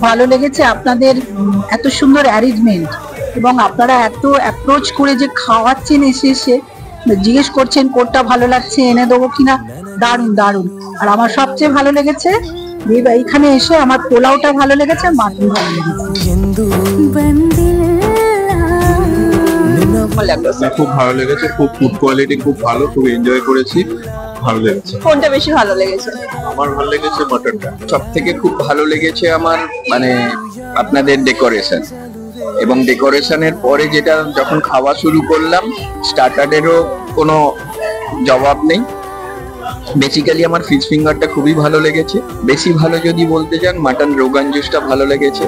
ভালো লেগেছে আপনাদের এত সুন্দর অ্যারেঞ্জমেন্ট, এবং আপনারা এত অ্যাপ্রোচ করে যে খাওয়াচ্ছেন, এসে এসে জিজ্ঞেস করছেন কোনটা ভালো লাগছে, এনে দেবো কিনা। দারুণ দারুণ। আর আমার সবচেয়ে ভালো লেগেছে এইখানে এসে আমার পোলাওটা ভালো লেগেছে, মাটন ভালো লেগেছে। খুব ভালো লেগেছে, খুব ফুড কোয়ালিটি খুব ভালো, খুব এনজয় করেছি, ভালো লেগেছে। কোনটা বেশি ভালো লেগেছে? আমার ভালো লেগেছে মটনটা। সব থেকে খুব ভালো লেগেছে আমার মানে আপনাদের ডেকোরেশন, এবং ডেকোরেশনের পরে যেটা যখন খাওয়া শুরু করলাম, স্টার্টারেরও কোনো জবাব নেই। বেসিক্যালি আমার ফিশ ফিঙ্গারটা খুবই ভালো লেগেছে। বেশি ভালো যদি বলতে চান, মাটন রোগান জুসটা ভালো লেগেছে।